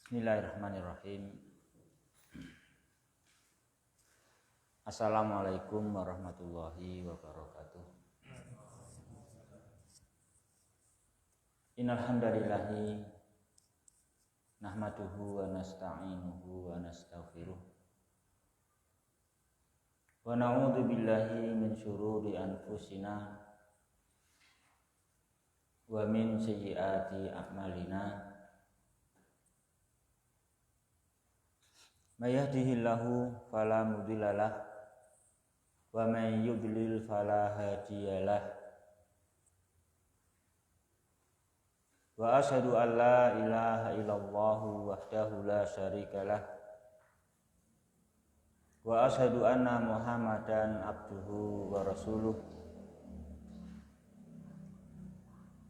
Bismillahirrahmanirrahim. Assalamualaikum warahmatullahi wabarakatuh. Innal hamdalillahi nahmaduhu wa nasta'inuhu wa nastaghfiruh. Wa na'udzu billahi min syururi anfusina wa min sayyiati a'malina. May yahdihillahu fala mudhillalah wa may yudlil fala hadiyalah. Wa asyhadu an la ilaha illallah wahdahu la syarikalah wa asyhadu anna Muhammadan abduhu wa rasuluh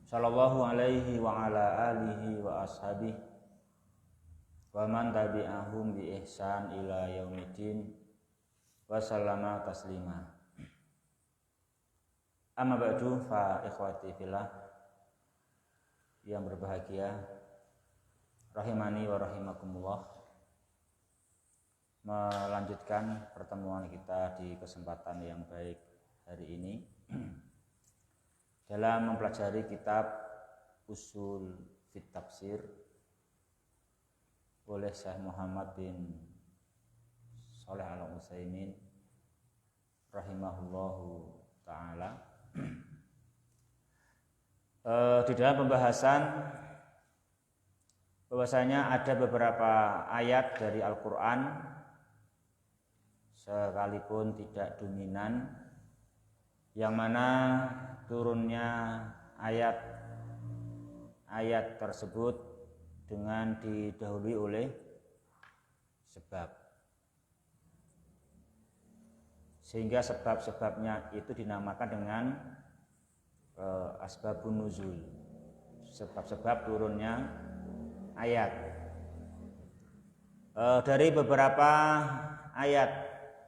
sallallahu alaihi wa ala alihi wa ashabihi wa man tabi'ahum bi ihsan ila yaumiddin wa sallama taslima. Amma ba'du, fa ikhwati fillah yang berbahagia, rahimani wa rahimakumullah. Melanjutkan pertemuan kita di kesempatan yang baik hari ini dalam mempelajari kitab Ushul fit Tafsir oleh Syekh Muhammad bin Shalih Al-Utsaimin rahimahullahu ta'ala. Di dalam pembahasan bahwasanya ada beberapa ayat dari Al-Quran sekalipun tidak dominan, yang mana turunnya ayat tersebut dengan didahului oleh sebab, sehingga sebab-sebabnya itu dinamakan dengan asbabun nuzul, sebab-sebab turunnya ayat. Dari beberapa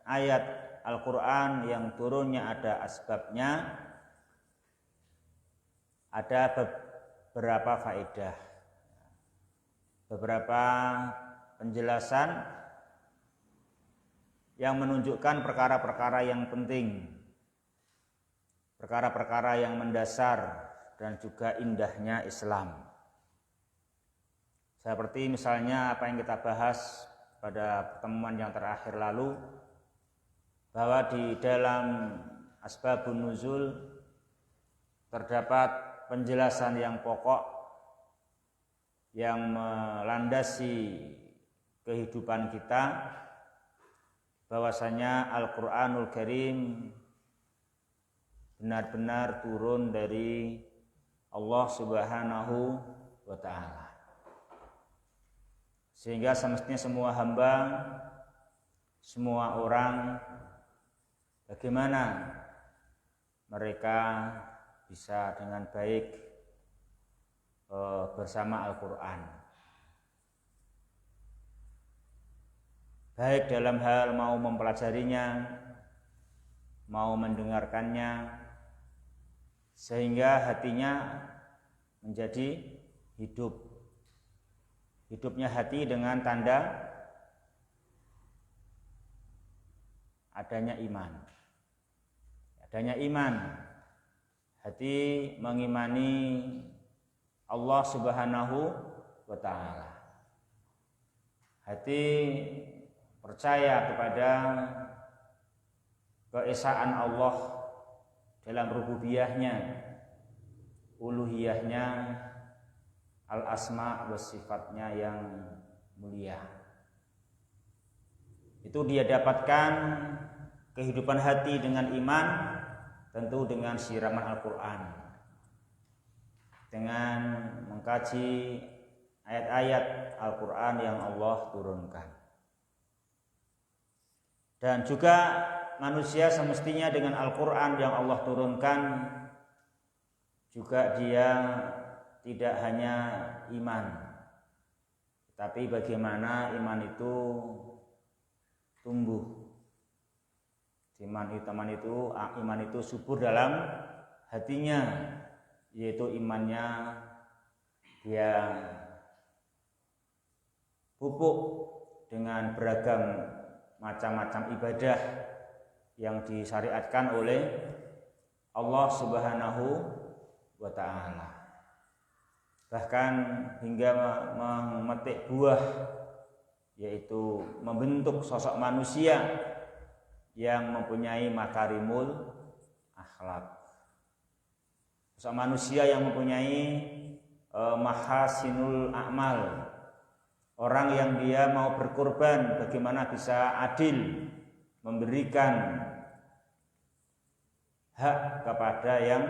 ayat Al-Quran yang turunnya ada asbabnya, ada beberapa faedah, beberapa penjelasan yang menunjukkan perkara-perkara yang penting, perkara-perkara yang mendasar dan juga indahnya Islam. Seperti misalnya apa yang kita bahas pada pertemuan yang terakhir lalu, bahwa di dalam asbabun nuzul terdapat penjelasan yang pokok yang melandasi kehidupan kita, bahwasanya Al-Qur'anul Karim benar-benar turun dari Allah Subhanahu wa ta'ala, sehingga semestinya semua hamba, semua orang, bagaimana mereka bisa dengan baik bersama Al-Quran, baik dalam hal mau mempelajarinya, mau mendengarkannya, sehingga hatinya menjadi hidupnya hati dengan tanda adanya iman, hati mengimani Allah Subhanahu wa ta'ala, hati percaya kepada keesaan Allah dalam rububiyahnya, uluhiyahnya, al-asma wa sifatnya yang mulia. Itu dia dapatkan kehidupan hati dengan iman, tentu dengan siraman Al-Quran, dengan mengkaji ayat-ayat Al-Quran yang Allah turunkan. Dan juga manusia semestinya dengan Al-Quran yang Allah turunkan, juga dia tidak hanya iman, tapi bagaimana iman itu tumbuh. Iman itu subur dalam hatinya, yaitu imannya dia pupuk dengan beragam macam-macam ibadah yang disyariatkan oleh Allah Subhanahu wa ta'ala. Bahkan hingga memetik buah, yaitu membentuk sosok manusia yang mempunyai makarimul akhlak. Sosok manusia yang mempunyai mahasinul a'mal. Orang yang dia mau berkorban, bagaimana bisa adil memberikan hak kepada yang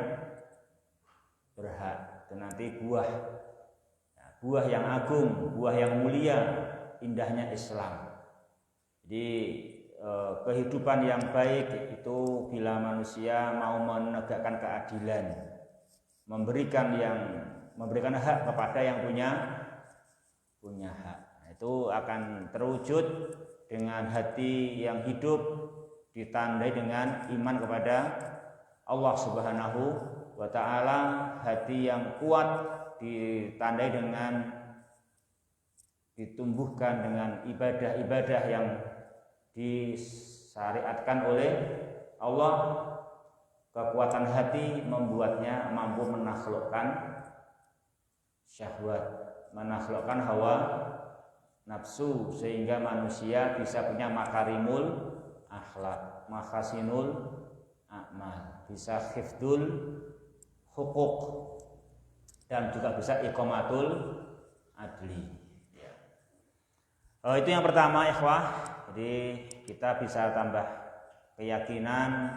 berhak. Dan nanti buah yang agung, buah yang mulia, indahnya Islam. Jadi kehidupan yang baik itu bila manusia mau menegakkan keadilan, memberikan hak kepada yang punya hak. Nah, itu akan terwujud dengan hati yang hidup, ditandai dengan iman kepada Allah Subhanahu wa ta'ala, hati yang kuat ditandai dengan ditumbuhkan dengan ibadah-ibadah yang disyariatkan oleh Allah. Kekuatan hati membuatnya mampu menaklukkan syahwat, menaklukkan hawa nafsu, sehingga manusia bisa punya makarimul akhlak, mahasinul a'mal, bisa hifdul hukuk, dan juga bisa iqamatul adli. Itu yang pertama, ikhwah. Jadi kita bisa tambah keyakinan,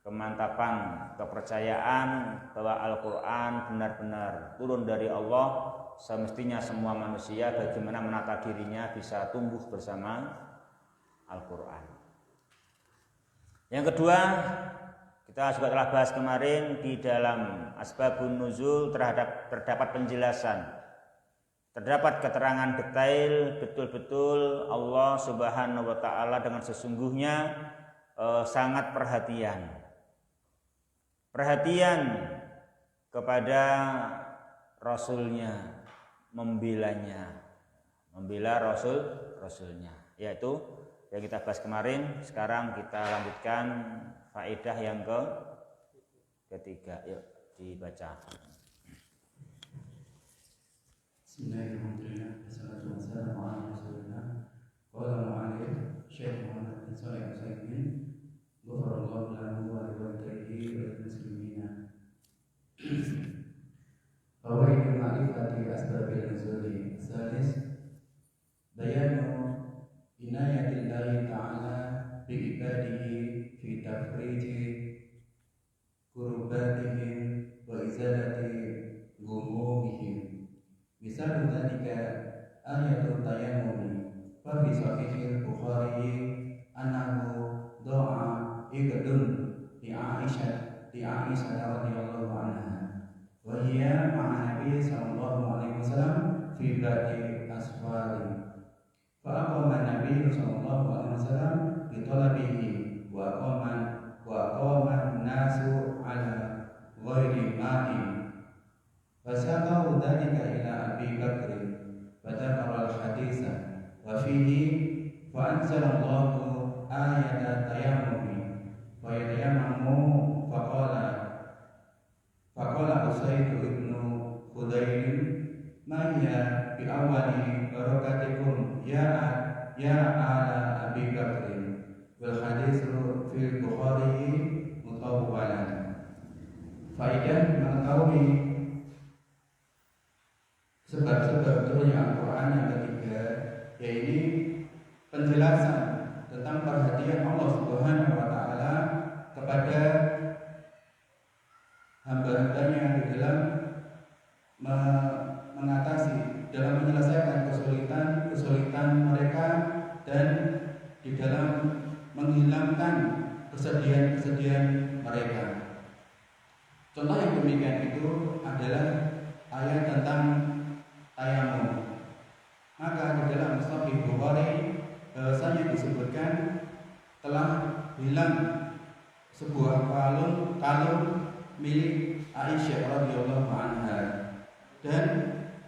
kemantapan, kepercayaan bahwa Al-Quran benar-benar turun dari Allah. Semestinya semua manusia bagaimana menata dirinya bisa tumbuh bersama Al-Quran. Yang kedua, kita juga telah bahas kemarin di dalam asbabun nuzul terdapat penjelasan, terdapat keterangan detail betul-betul Allah Subhanahu wa ta'ala dengan sesungguhnya sangat perhatian kepada Rasulnya, membela Rasulnya, yaitu yang kita bahas kemarin. Sekarang kita lanjutkan faedah yang ketiga. Yuk dibaca. Bismillahirrahmanirrahim. Wassalatu wassalamu ala Rasulillah. Qala mu'allif Syekh Muhammad bin Shalih Al-Utsaimin, ghafarallahu lahu wa liwalidayhi wal muslimina. Fawaidul ma'rifati asbabil nuzuli. Salis, bayanu inayatillahi ta'ala bi ibadihi fi tafriji kurubatihim wa izalati ghumumihim. Misal dzalika ayatul tayammum fa fi sahihil Bukhari annahu doa iqdun li Aisyah radhiyallahu anha wa hiya ma'a Nabi sallallahu alaihi wasallam fi ba'di asfari fa aqama Nabi sallallahu alaihi wasallam bi talabihi wa aqama an-nasu ala ghairi ma'in fasaqahu dhalika ila Abi Bakr fadzakara al-haditsa wa fihi fa anzalallahu ayata tayammum fa yatayammamu faqala Usayd ibn Hudayr ma hiya bi awwali barakatikum ya ala Abi Bakr wal haditsu fil Bukhari mutawwalan. Faedah mengetahui sebab-sebab turunnya Al-Quran yang ketiga, yaitu penjelasan tentang perhatian Allah Subhanahu wa ta'ala kepada hamba-hambanya di dalam mengatasi, dalam menyelesaikan kesulitan mereka, dan di dalam menghilangkan kesedihan-kesedihan mereka. Contoh yang demikian itu adalah ayat tentang tayamum. Maka di dalam Sahih Bukhari bahwasanya disebutkan telah hilang sebuah kalung milik Aisyah radhiyallahu anha, dan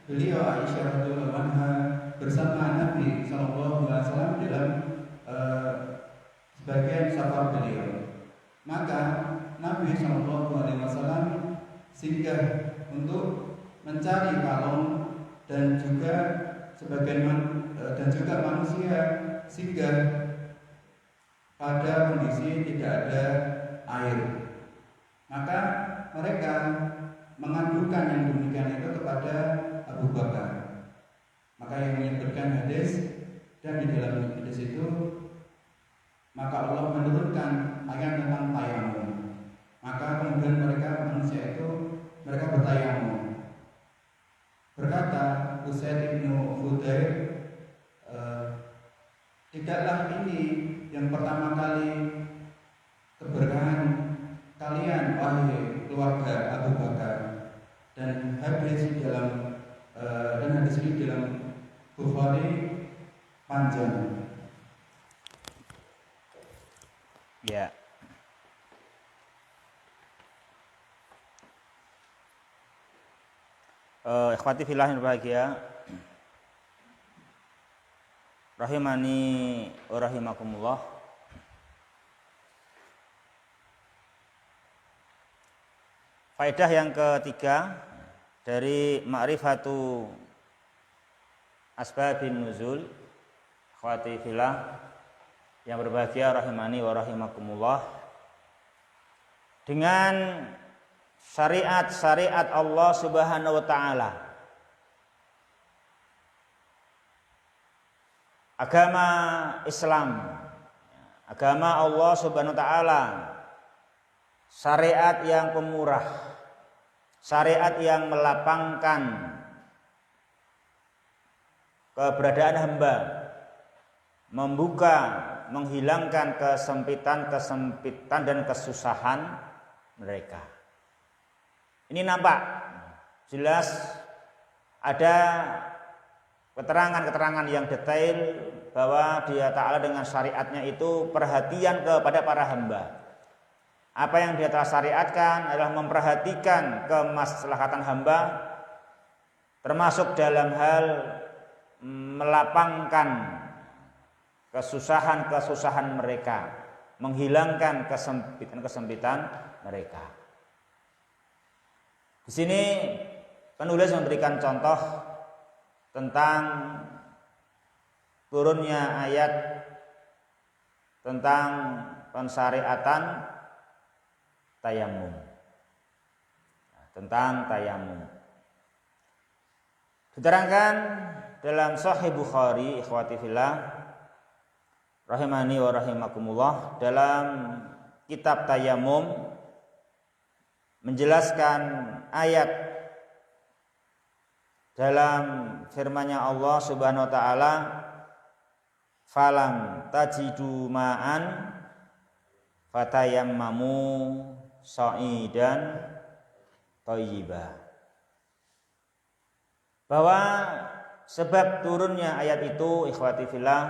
beliau Aisyah radhiyallahu anha bersama Nabi Shallallahu Alaihi Wasallam dalam sebagian safar beliau. Maka Nabi Shallallahu Alaihi Wasallam singgah untuk mencari kalung dan juga manusia singgah pada kondisi tidak ada air. Maka mereka mengadukan yang demikian itu kepada Abu Bakar. Maka yang menyebutkan hadis, dan di dalam hadis itu maka Allah menurunkan ayat tentang tayamum. Maka kemudian manusia itu bertayamum. Berkata Usaid bin Hudayr, tidaklah ini yang pertama kali keberkahan kalian wahai keluarga Abu Bakar. Dan hadis ini dalam Bukhari panjang. Ya. Ikhwati fillah yang berbahagia, rahimani wa rahimakumullah. Faedah yang ketiga dari ma'rifatu asbabin nuzul, ikhwati fillah yang berbahagia, rahimani wa rahimakumullah, dengan syariat-syariat Allah Subhanahu wa taala, agama Islam, agama Allah Subhanahu wa taala, syariat yang pemurah, syariat yang melapangkan keberadaan hamba, membuka, menghilangkan kesempitan dan kesusahan mereka. Ini nampak jelas ada keterangan-keterangan yang detail bahwa Dia Ta'ala dengan syariatnya itu perhatian kepada para hamba. Apa yang Dia telah syariatkan adalah memperhatikan kemaslahatan hamba, termasuk dalam hal melapangkan kesusahan mereka, menghilangkan kesempitan mereka. Di sini penulis memberikan contoh tentang turunnya ayat tentang pensyariatan tayamum. Tentang tayamum. Diterangkan dalam Sahih Bukhari, ikhwati fillah, rahimani wa rahimakumullah, dalam kitab tayamum menjelaskan ayat dalam firman-Nya Allah Subhanahu wa taala, falam tajidu ma'an fatayammamu sa'idan thayyiba. Bahwa sebab turunnya ayat itu, ikhwati fillah,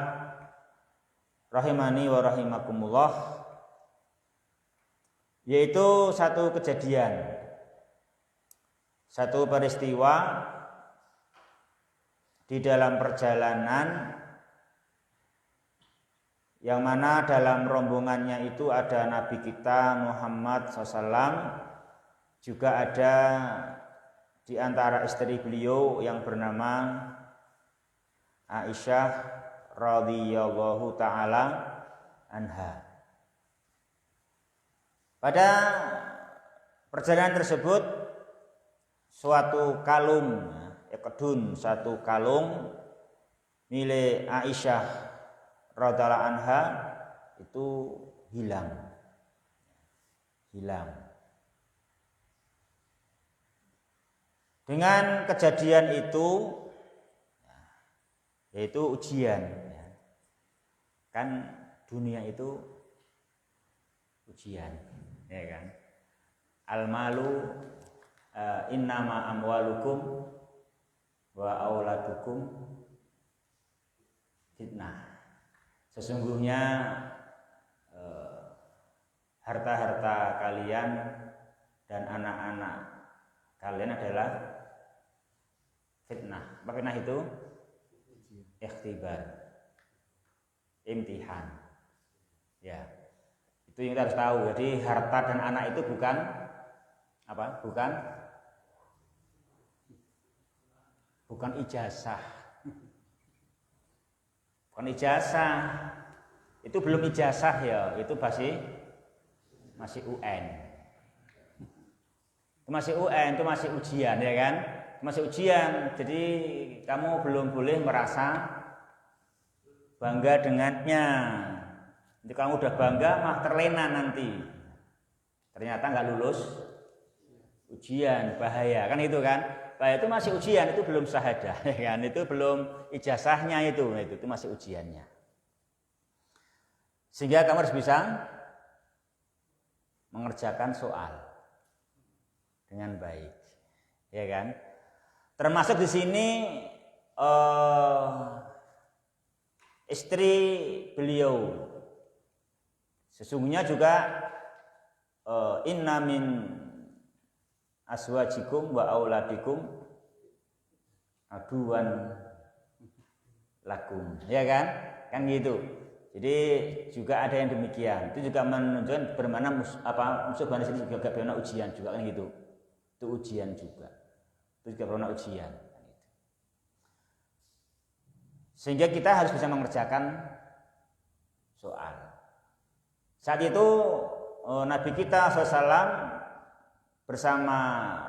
rahimani wa rahimakumullah, yaitu satu kejadian, satu peristiwa di dalam perjalanan yang mana dalam rombongannya itu ada Nabi kita Muhammad SAW, juga ada di antara istri beliau yang bernama Aisyah radhiyallahu taala anha. Pada perjalanan tersebut suatu kalung, satu kalung milik Aisyah radhiyallahu anha itu hilang. Dengan kejadian itu, yaitu ujian, kan dunia itu ujian, ya kan? Al-malu innama amwalukum wa auladukum fitnah. Sesungguhnya harta-harta kalian dan anak-anak kalian adalah fitnah. Apa fitnah itu? ikhtibar, imtihan. Ya, itu yang kita harus tahu. Jadi harta dan anak itu bukan apa? Bukan ijazah. Bukan ijazah. Itu belum ijazah ya, itu masih UN. Itu masih UN, itu masih ujian ya kan? Masih ujian. Jadi kamu belum boleh merasa bangga dengannya. Nanti kamu udah bangga mah terlena nanti. Ternyata nggak lulus ujian, bahaya kan itu kan? Bahaya itu masih ujian, itu belum syahadah ya kan? Itu belum ijazahnya itu masih ujiannya. Sehingga kamu harus bisa mengerjakan soal dengan baik, ya kan? Termasuk di sini istri beliau. Sesungguhnya juga inna min aswajikum wa auladikum aduan lakum, ya kan? Kan gitu. Jadi juga ada yang demikian. Itu juga menunjukkan bagaimana musuh bani sini juga bagaimana ujian juga kan gitu. Itu ujian juga. Itu juga bagaimana ujian. Sehingga kita harus bisa mengerjakan soal. Saat itu Nabi kita SAW bersama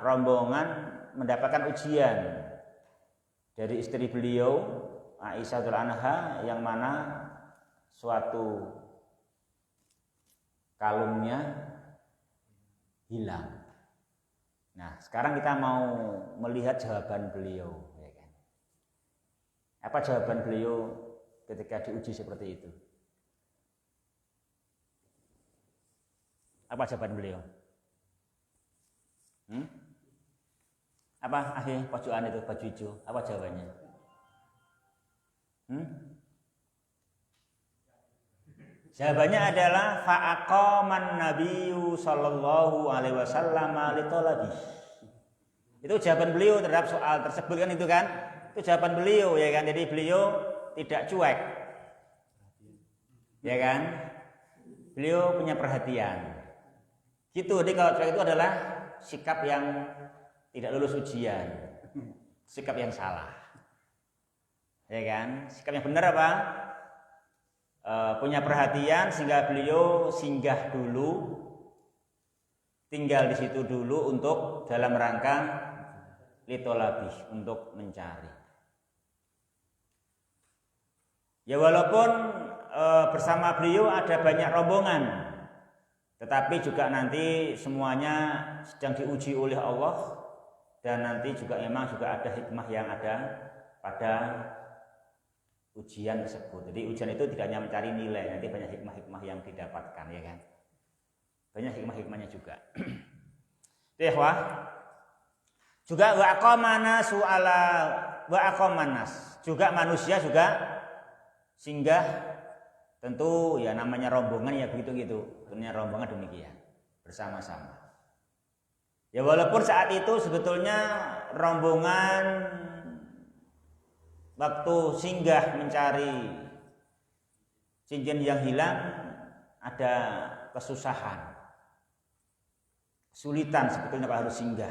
rombongan mendapatkan ujian dari istri beliau Aisyah radhiyallahu anha yang mana suatu kalungnya hilang. Nah, sekarang kita mau melihat jawaban beliau, ya kan? Apa jawaban beliau ketika diuji seperti itu? Apa jawaban beliau? Apa pojokan itu baju hijau? Apa jawabannya? Jawabannya adalah fa'aqaman nabiyyu sallallahu alaihi wasallam li talabi. Itu jawaban beliau terhadap soal tersebut kan itu kan? Itu jawaban beliau ya kan. Jadi beliau tidak cuek. Ya kan? Beliau punya perhatian. Gitu. Jadi kalau cuek itu adalah sikap yang tidak lulus ujian. Sikap yang salah. Ya kan? Sikap yang benar apa? Punya perhatian sehingga beliau singgah dulu, tinggal di situ dulu untuk dalam rangka litolabih, untuk mencari. Ya walaupun bersama beliau ada banyak rombongan, tetapi juga nanti semuanya sedang diuji oleh Allah dan nanti juga memang juga ada hikmah yang ada pada ujian tersebut. Jadi ujian itu tidak hanya mencari nilai, nanti banyak hikmah-hikmah yang didapatkan, ya kan? Banyak hikmah-hikmahnya juga. Ikhwah, juga wa aqamanas, juga manusia juga singgah, tentu ya namanya rombongan ya begitu-gitu. Tentunya rombongan demikian, bersama-sama. Ya walaupun saat itu sebetulnya rombongan waktu singgah mencari cincin yang hilang ada kesusahan, kesulitan sebetulnya kalau harus singgah.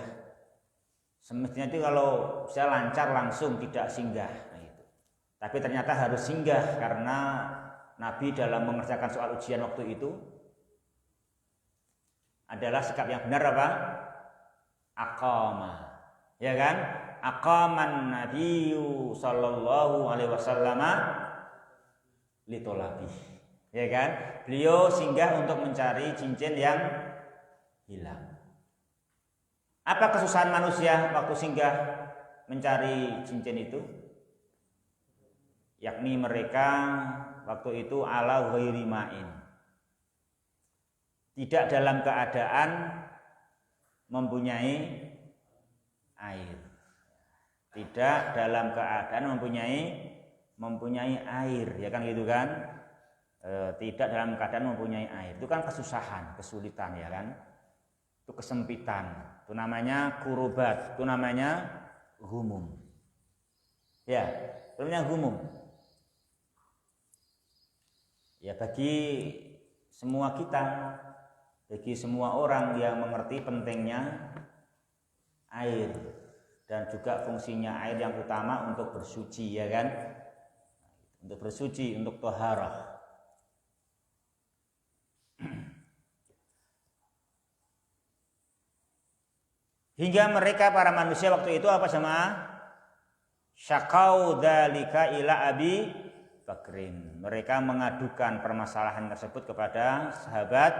Semestinya itu kalau bisa lancar langsung tidak singgah, nah itu. Tapi ternyata harus singgah karena Nabi dalam mengerjakan soal ujian waktu itu adalah sikap yang benar apa? Aqama, ya kan? Aqaman nabiyyu sallallahu alaihi wasallam litolabih, ya kan? Beliau singgah untuk mencari cincin yang hilang. Apa kesusahan manusia waktu singgah mencari cincin itu? Yakni mereka waktu itu ala ghairi ma'in, tidak dalam keadaan mempunyai air. Tidak dalam keadaan mempunyai air, ya kan gitu kan? Tidak dalam keadaan mempunyai air. Itu kan kesusahan, kesulitan, ya kan? Itu kesempitan. Itu namanya kurubat, itu namanya humum. Ya, itu namanya humum. ya bagi semua kita, bagi semua orang yang mengerti pentingnya air dan juga fungsinya air yang utama untuk bersuci, ya kan? Untuk bersuci, untuk thaharah. Hingga mereka para manusia waktu itu apa sama? Syakau dzalika ila Abi Bakrin. Mereka mengadukan permasalahan tersebut kepada sahabat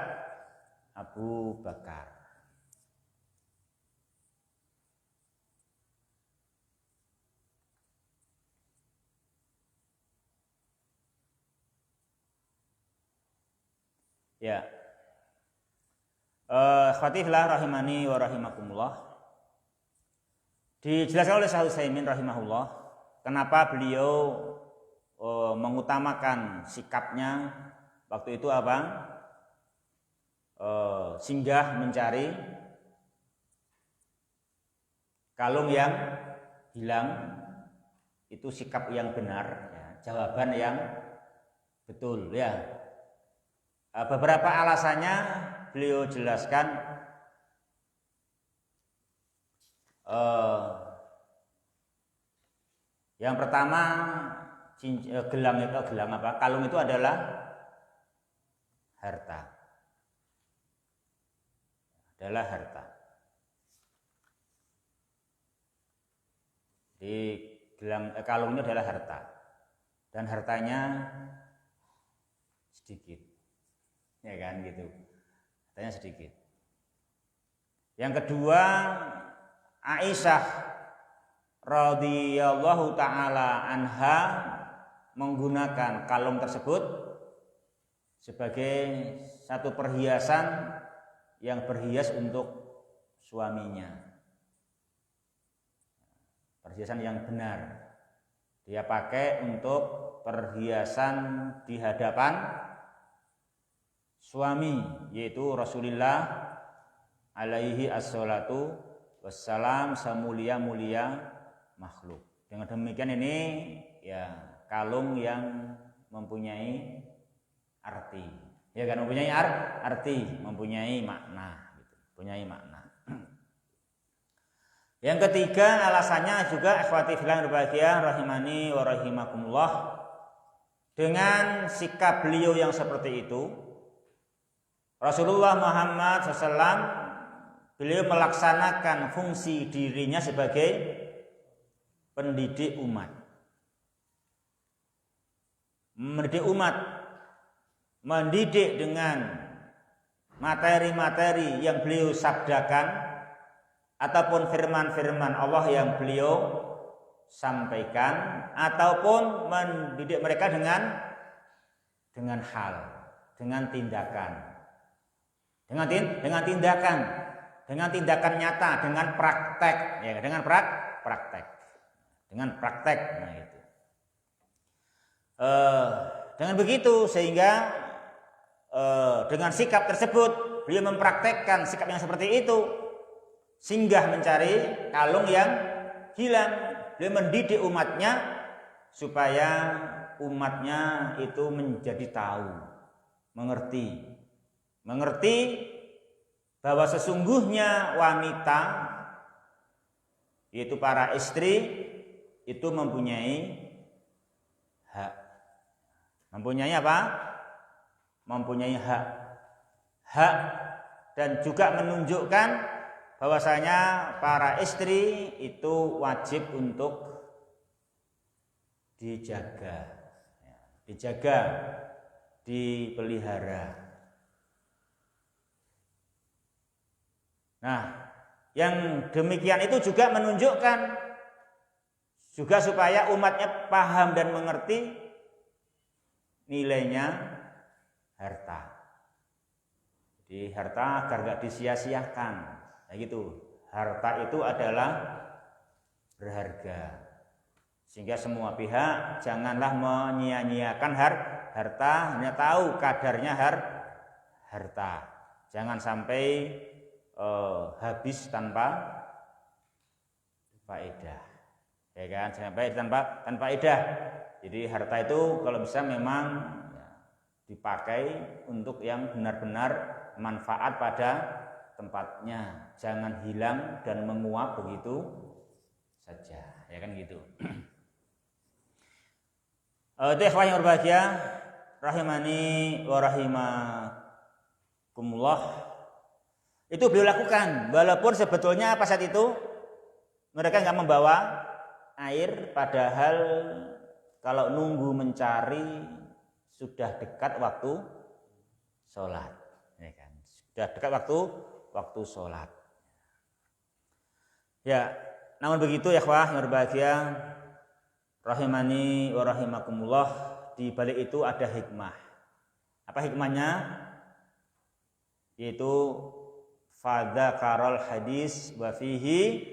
Abu Bakar. Ya. Khatiflah rahimani wa rahimakumullah. Dijelaskan oleh Syekh Utsaimin rahimahullah, kenapa beliau mengutamakan sikapnya waktu itu apa? Singgah mencari kalung yang hilang, itu sikap yang benar, ya, jawaban yang betul, ya. Beberapa alasannya beliau jelaskan. Yang pertama, kalung itu adalah harta. Di kalung ini adalah harta, dan hartanya sedikit, ya kan gitu. Hartanya sedikit. Yang kedua, Aisyah radhiyallahu taala anha menggunakan kalung tersebut sebagai satu perhiasan yang berhias untuk suaminya. Perhiasan yang benar. Dia pakai untuk perhiasan di hadapan suami, yaitu Rasulullah alaihi assalatu wassalam, semulia-mulia makhluk. Dengan demikian ini ya kalung yang mempunyai arti. Ya kan, mempunyai arti, mempunyai makna gitu. Mempunyai makna. Yang ketiga alasannya juga ikhwati fillah berbahagia rahimani wa rahimakumullah, dengan sikap beliau yang seperti itu Rasulullah Muhammad SAW, beliau melaksanakan fungsi dirinya sebagai pendidik umat. Mendidik umat, mendidik dengan materi-materi yang beliau sabdakan ataupun firman-firman Allah yang beliau sampaikan, ataupun mendidik mereka dengan hal, dengan tindakan. Dengan tindakan nyata, dengan praktek, ya, dengan praktek. Nah itu. Dengan begitu sehingga dengan sikap tersebut beliau mempraktekkan sikap yang seperti itu, singgah mencari kalung yang hilang. Beliau mendidik umatnya supaya umatnya itu menjadi tahu, mengerti bahwa sesungguhnya wanita, yaitu para istri, itu mempunyai hak. Mempunyai apa? Mempunyai hak. Dan juga menunjukkan bahwasanya para istri itu wajib untuk dijaga, dipelihara. Nah, yang demikian itu juga menunjukkan juga supaya umatnya paham dan mengerti nilainya harta. Jadi harta agar gak disia-siakan. Nah gitu. Harta itu adalah berharga. Sehingga semua pihak janganlah menyia-nyiakan harta, hanya tahu kadarnya harta. Jangan sampai habis tanpa faedah, ya kan? Sampai tanpa faedah. Jadi harta itu kalau bisa memang dipakai untuk yang benar-benar manfaat pada tempatnya, jangan hilang dan menguap begitu saja, ya kan gitu. Itu ikhwah yang berbahagia, rahimani wa rahimakumullah. Itu beliau lakukan, walaupun sebetulnya pas saat itu mereka nggak membawa air, padahal kalau nunggu mencari sudah dekat waktu sholat, ya kan? Sudah dekat waktu sholat. Ya, namun begitu ya ikhwah yang berbahagia, rahimani wa rahimakumullah, di balik itu ada hikmah. Apa hikmahnya? Yaitu fadzakarul hadis wa fihi,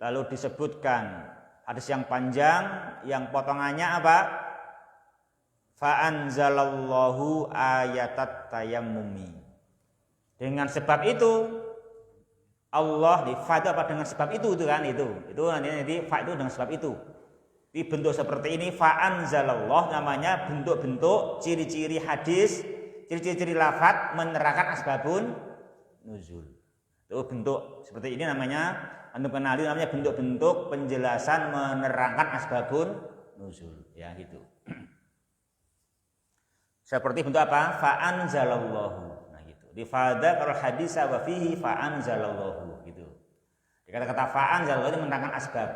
lalu disebutkan hadis yang panjang yang potongannya apa? Fa anzalallahu ayatat tayammumi. Dengan sebab itu Allah di fa itu apa? Dengan sebab itu kan itu nanti fa itu dengan sebab itu. Di bentuk seperti ini fa anzalallahu, namanya bentuk-bentuk ciri-ciri hadis, ciri-ciri lafaz menerangkan asbabun nuzul. Itu bentuk seperti ini namanya, antum kenali, namanya bentuk-bentuk penjelasan menerangkan asbabun nuzul, ya gitu. Seperti bentuk apa? Fa anzalallahu. Nah gitu. Di fadzakal hadisa wa fihi fa anzalallahu gitu. Di kata-kata fa anzalallahu ini menerangkan asbab.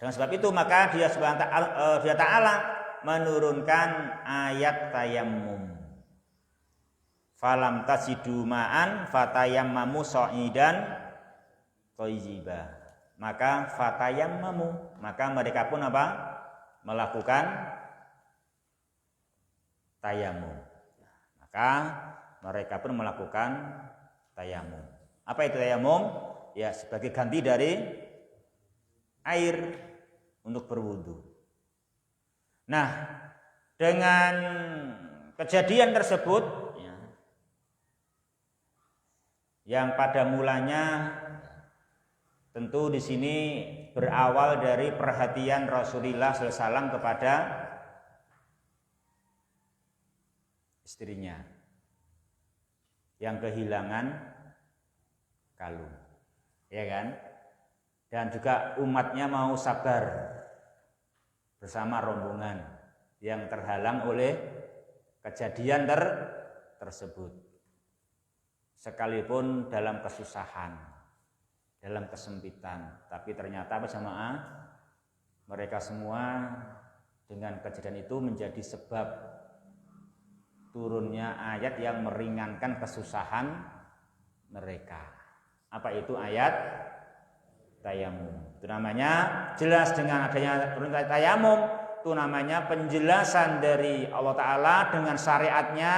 Dengan sebab itu maka dia Subhanahu wa ta'ala menurunkan ayat tayammum. Falam tajidu ma'an fatayammamu sha'idan thayyiba. Maka fatayammamu, maka mereka pun apa? Melakukan tayamum. Maka mereka pun melakukan tayamum. Apa itu tayamum? Ya, sebagai ganti dari air untuk berwudu. Nah, dengan kejadian tersebut ya, yang pada mulanya tentu di sini berawal dari perhatian Rasulullah SAW kepada istrinya yang kehilangan kalung, ya kan? Dan juga umatnya mau sabar bersama rombongan yang terhalang oleh kejadian tersebut. Sekalipun dalam kesusahan, dalam kesempitan, tapi ternyata bersamaan mereka semua dengan kejadian itu menjadi sebab turunnya ayat yang meringankan kesusahan mereka. Apa itu ayat tayamum? Itu namanya jelas dengan adanya turun tayamum, itu namanya penjelasan dari Allah Ta'ala dengan syariatnya,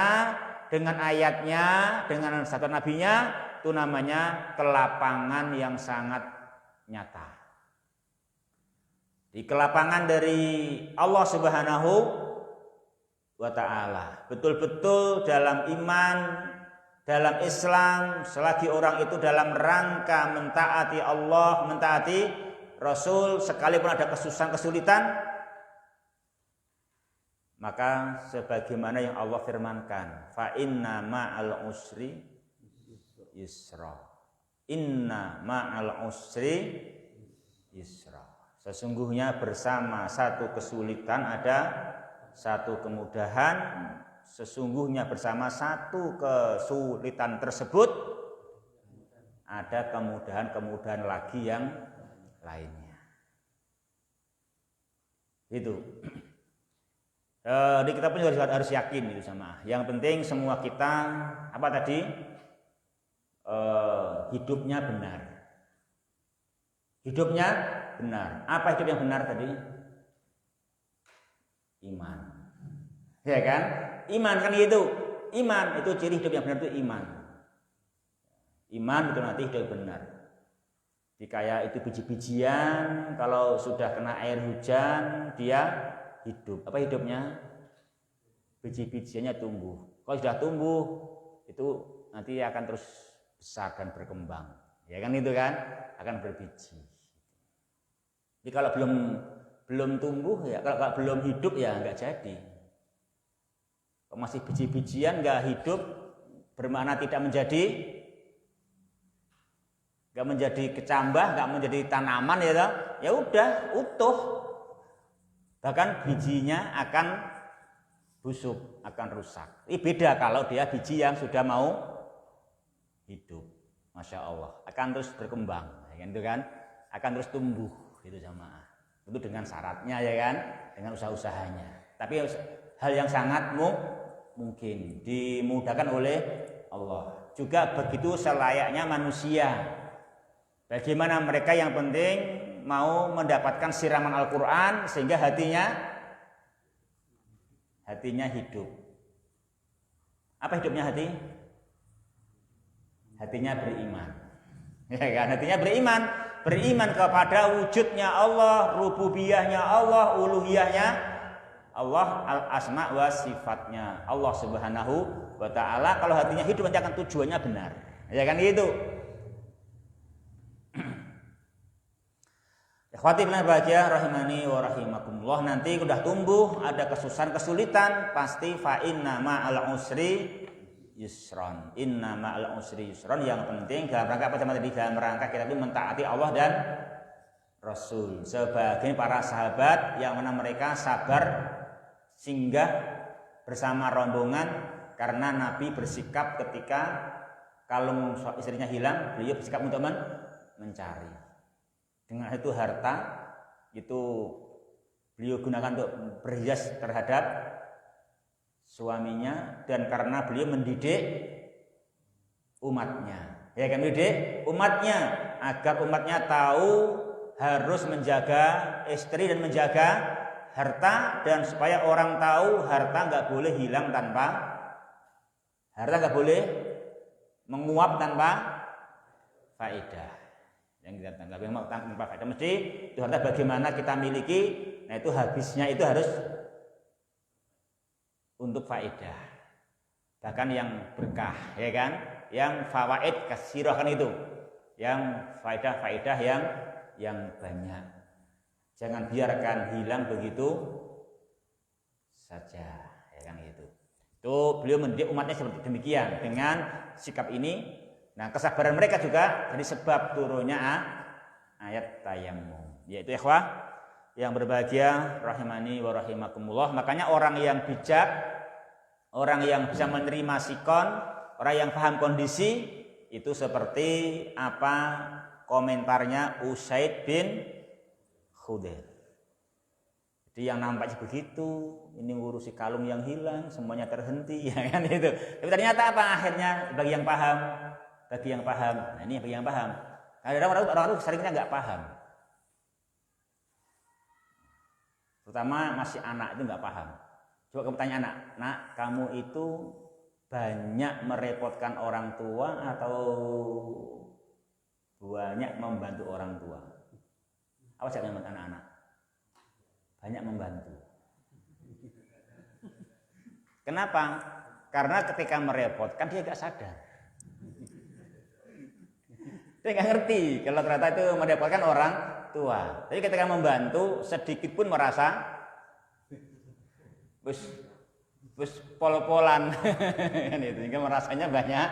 dengan ayatnya, dengan satu nabinya. Itu namanya kelapangan yang sangat nyata. Di kelapangan dari Allah Subhanahu wa ta'ala, betul-betul dalam iman, dalam Islam, selagi orang itu dalam rangka mentaati Allah, mentaati Rasul, sekalipun ada kesusahan, kesulitan, maka sebagaimana yang Allah firmankan, fa inna ma'al usri yusra, inna ma'al usri yusra. Sesungguhnya bersama satu kesulitan ada satu kemudahan, sesungguhnya bersama satu kesulitan tersebut ada kemudahan-kemudahan lagi yang lainnya. Itu. Jadi kita pun harus yakin itu sama. Yang penting semua kita apa tadi? Hidupnya benar. Hidupnya benar. Apa hidup yang benar tadi? Iman. Ya kan? Iman kan itu. Iman itu ciri hidup yang benar, itu iman. Iman itu nanti hidup benar. Jika itu biji-bijian, kalau sudah kena air hujan dia hidup. Apa hidupnya? Biji-bijiannya tumbuh. Kalau sudah tumbuh itu nanti akan terus besar dan berkembang. Ya kan itu kan? Akan berbiji. Jadi kalau belum tumbuh ya, kalau belum hidup ya nggak jadi. masih biji-bijian nggak hidup, bermakna tidak menjadi, nggak menjadi kecambah, nggak menjadi tanaman ya udah utuh. Bahkan bijinya akan busuk, akan rusak. Ini beda kalau dia biji yang sudah mau hidup. Masya Allah, akan terus berkembang, gitu kan? Akan terus tumbuh, itu jamaah. Itu dengan syaratnya ya kan, dengan usaha-usahanya. Tapi hal yang sangat mungkin dimudahkan oleh Allah. Juga begitu selayaknya manusia. Bagaimana mereka yang penting mau mendapatkan siraman Al-Quran sehingga hatinya hidup. Apa hidupnya hati? Hatinya beriman. Ya kan? Hatinya beriman kepada wujudnya Allah, rububiyahnya Allah, uluhiyahnya Allah, al-asma wa sifatnya Allah Subhanahu wa ta'ala. Kalau hatinya hidup nanti akan tujuannya benar. Ya kan gitu. Ikhwati fillah bahagia rahimani wa rahimakumullah, nanti udah tumbuh ada kesusahan kesulitan, pasti fa inna ma'al usri yusron. Inna ma'al usri yusron. Yang penting dalam rangka apa tadi? Dalam rangka kita itu mentaati Allah dan Rasul sebagai para sahabat yang mana mereka sabar singgah bersama rombongan karena Nabi bersikap ketika kalung istrinya hilang, beliau bersikap untuk mencari. Dengan itu harta itu beliau gunakan untuk berhias terhadap suaminya, dan karena beliau mendidik umatnya, ya kan, mendidik umatnya agar umatnya tahu harus menjaga istri dan menjaga harta, dan supaya orang tahu harta nggak boleh hilang tanpa, harta nggak boleh menguap tanpa faedah. Yang kita tanpa faedah, mesti itu harta bagaimana kita miliki, nah itu habisnya itu harus untuk faedah, bahkan yang berkah, ya kan, yang fawaid kasirah kan itu, yang faedah yang banyak. Jangan biarkan hilang begitu saja, ya kan gitu. Itu beliau mendidik umatnya seperti demikian dengan sikap ini. Nah, kesabaran mereka juga jadi sebab turunnya ayat tayammum. Yaitu ikhwah yang berbahagia rahimani wa rahimakumullah. Makanya orang yang bijak, orang yang bisa menerima sikon, orang yang paham kondisi, itu seperti apa komentarnya Usaid bin Khudair. Jadi yang nampaknya begitu, ini ngurusi kalung yang hilang, semuanya terhenti, ya kan itu. Tapi ternyata apa akhirnya? Bagi yang paham, nah ini bagi yang paham. Ada orang seringnya nggak paham. Terutama masih anak itu nggak paham. Coba kamu tanya anak, nak, kamu itu banyak merepotkan orang tua atau banyak membantu orang tua? Apa jawaban anak-anak? Banyak membantu. Kenapa? Karena ketika merepotkan dia nggak sadar. Dia nggak ngerti kalau ternyata itu merepotkan orang tua. Jadi ketika membantu sedikit pun merasa bus pol-polan kan itu, sehingga merasanya banyak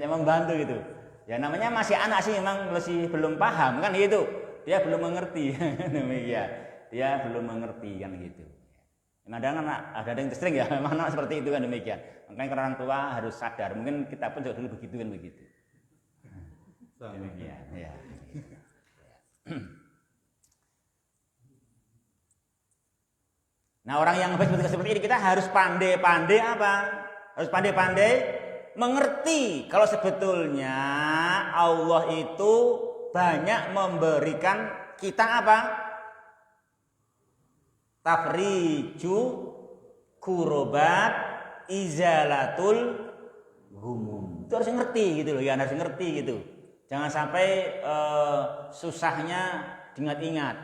membantu gitu. Ya namanya masih anak sih, memang masih belum paham kan gitu. Dia belum mengerti demikian. Dia belum mengerti kan gitu. Kadang ada yang sering ya memang anak seperti itu kan demikian. Makanya orang tua harus sadar. Mungkin kita pun juga dulu begitu kan begitu. Demikian, ya. Nah, orang yang seperti ini kita harus pandai-pandai apa? Harus pandai-pandai mengerti kalau sebetulnya Allah itu banyak memberikan kita apa? Tafriju kurobat izalatul humum. Itu harus ngerti gitu loh, ya harus ngerti gitu. Jangan sampai susahnya diingat-ingat.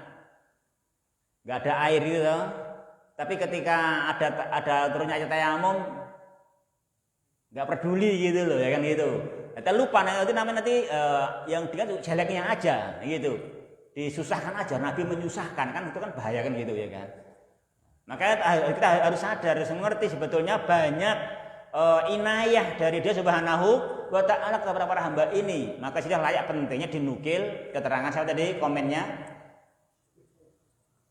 Nggak ada air gitu. Tapi ketika ada turunnya ayat tayammum, nggak peduli gitu loh, ya kan gitu. Kita lupa nanti namanya yang diingat jeleknya aja gitu. Disusahkan aja, Nabi menyusahkan kan, itu kan bahaya kan gitu ya kan. Maka kita harus sadar, harus mengerti sebetulnya banyak inayah dari Dia Subhanahu wa Ta'ala kepada para hamba ini. Maka sudah layak pentingnya dinukil keterangan saya tadi, komennya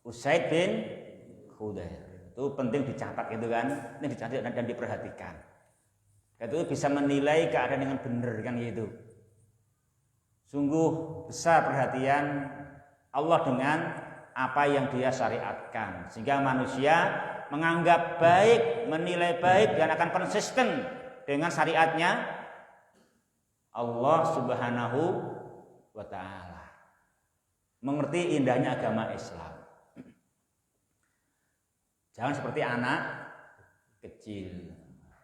Usaid bin Khudair. Itu penting dicatat itu kan, ini dicatat dan diperhatikan. Itu bisa menilai keadaan dengan benar kan gitu. Sungguh besar perhatian Allah dengan apa yang Dia syariatkan, sehingga manusia menganggap baik, menilai baik dan akan konsisten dengan syariatnya Allah Subhanahu wa Ta'ala. Mengerti indahnya agama Islam. Jangan seperti anak kecil,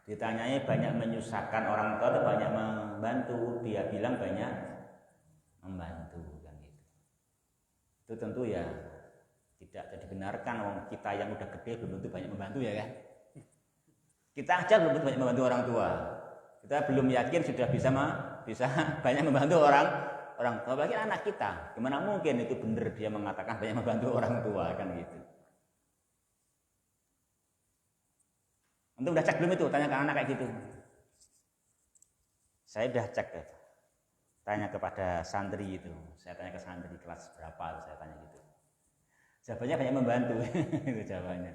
ditanyai banyak menyusahkan orang tua atau banyak membantu, dia bilang banyak membantu kan gitu. Itu tentu ya tidak dibenarkan. Kita yang udah gede belum tentu banyak membantu ya kan. Kita aja belum tentu banyak membantu orang tua. Kita belum yakin sudah bisa banyak membantu orang tua. Apalagi anak kita. Gimana mungkin itu benar dia mengatakan banyak membantu orang tua kan gitu. Untuk udah cek belum itu? Tanya ke anak kayak gitu. Saya udah cek ya. Tanya kepada santri itu. Saya tanya ke santri kelas berapa, saya tanya gitu. Jawabannya banyak membantu. Itu jawabannya.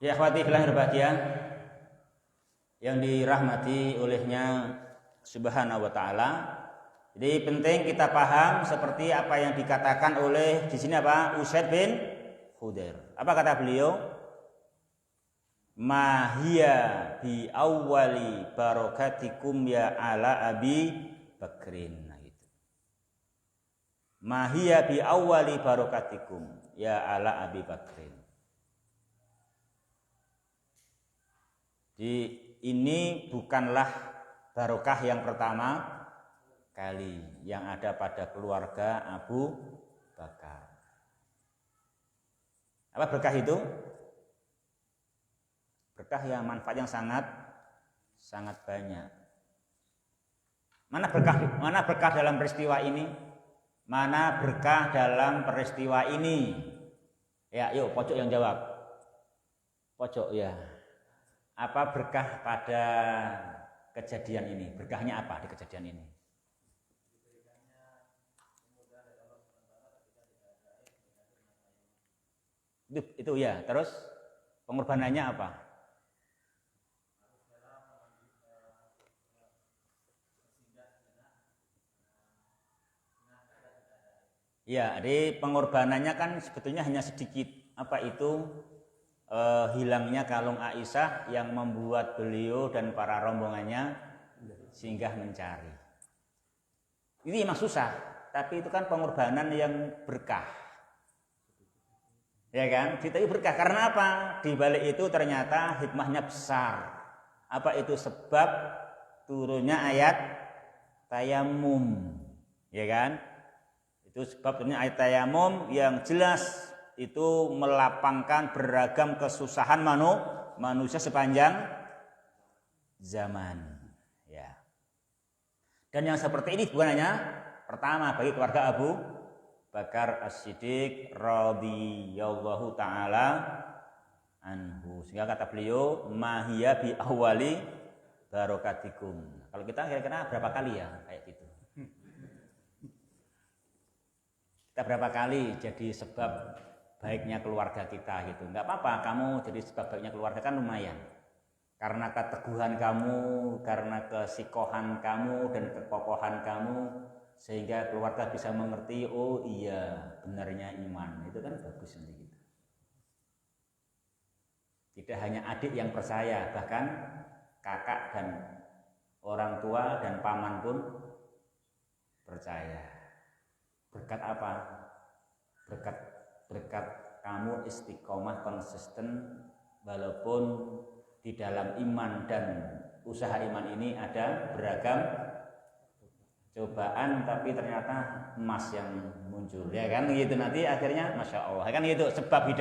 Ya akhwati fillah berbahagia yang dirahmati olehnya Subhanahu wa Ta'ala. Jadi penting kita paham seperti apa yang dikatakan oleh di sini apa? Usaid bin Khudair. Apa kata beliau? Mahiya bi awwali barakatikum ya ala Abi Bakrin. Nah, gitu. Mahiya bi awwali barakatikum ya ala Abi Bakrin. Jadi ini bukanlah barokah yang pertama kali yang ada pada keluarga Abu Bakar. Apa berkah itu? Berkah yang manfaat yang sangat banyak. Mana berkah dalam peristiwa ini? Mana berkah dalam peristiwa ini? Ya, yuk pojok yang jawab. Pojok ya. Apa berkah pada kejadian ini? Berkahnya apa di kejadian ini? Itu ya. Terus pengorbanannya apa? Ya, jadi pengorbanannya kan sebetulnya hanya sedikit. Apa itu? Hilangnya kalung Aisyah yang membuat beliau dan para rombongannya singgah mencari. Ini memang susah, tapi itu kan pengorbanan yang berkah. Ya kan? Itu berkah karena apa? Di balik itu ternyata hikmahnya besar. Apa itu sebab turunnya ayat tayamum? Ya kan? Itu sebab turunnya ayat tayamum yang jelas itu melapangkan beragam kesusahan manusia sepanjang zaman. Ya. Dan yang seperti ini bukan hanya pertama bagi keluarga Abu Bakar As-Siddiq radhiyallahu taala anhu. Sehingga kata beliau, "Mahiya bi awwali barokatikum." Kalau kita kira-kira berapa kali ya kayak gitu? Kita berapa kali jadi sebab baiknya keluarga kita gitu. Enggak apa-apa kamu jadi sebab baiknya keluarga kan lumayan. Karena keteguhan kamu, karena kesikohan kamu dan kekokohan kamu sehingga keluarga bisa mengerti, oh iya benarnya iman. Itu kan bagus nanti gitu. Tidak hanya adik yang percaya, bahkan kakak dan orang tua dan paman pun percaya. Berkat apa? Berkat kamu istiqomah konsisten walaupun di dalam iman dan usaha iman ini ada beragam cobaan, tapi ternyata emas yang muncul ya kan gitu. Nanti akhirnya masya Allah kan gitu, sebab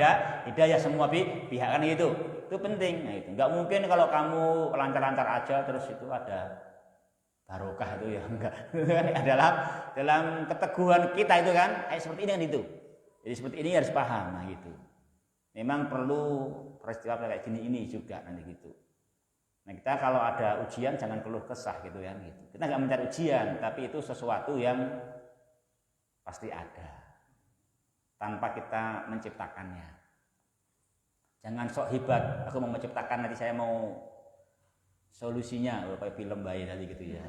hidayah semua pihak kan gitu. Itu penting. Nah, itu nggak mungkin kalau kamu lancar-lancar aja terus itu ada barokah itu ya enggak. dalam keteguhan kita itu kan kayak seperti ini kan itu. Jadi seperti ini harus paham nah gitu. Memang perlu peristiwa kayak gini ini juga nanti gitu. Nah kita kalau ada ujian jangan keluh kesah gitu kan gitu. Kita nggak mencari ujian, tapi itu sesuatu yang pasti ada tanpa kita menciptakannya. Jangan sok hebat, aku mau menciptakan nanti saya mau solusinya kayak film bayi tadi gitu ya.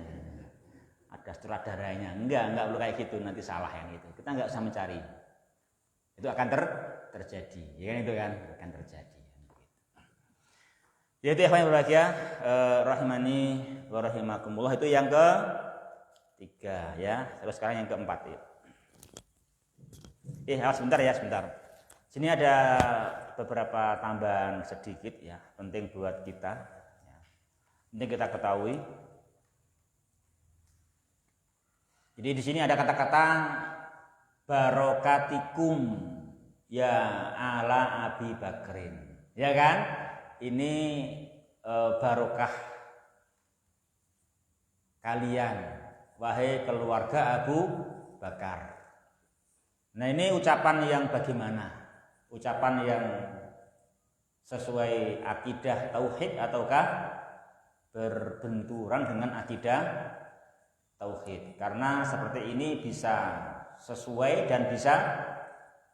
Ada sutradaranya, enggak perlu kayak gitu nanti salah yang itu. Kita nggak usah mencari. Itu akan terjadi, ya kan itu kan akan terjadi. Jadi yang berbahagia, rahimani wa rahimakumullah itu yang ketiga ya. Terus sekarang yang keempat ya. Sebentar ya, sebentar. Sini ada beberapa tambahan sedikit ya, penting buat kita. Ya. Penting kita ketahui. Jadi di sini ada kata-kata barokatikum ya ala Abi Bakrin, ya kan? Ini barokah kalian, wahai keluarga Abu Bakar. Nah ini ucapan yang bagaimana? Ucapan yang sesuai akidah tauhid ataukah berbenturan dengan akidah tauhid? Karena seperti ini bisa sesuai dan bisa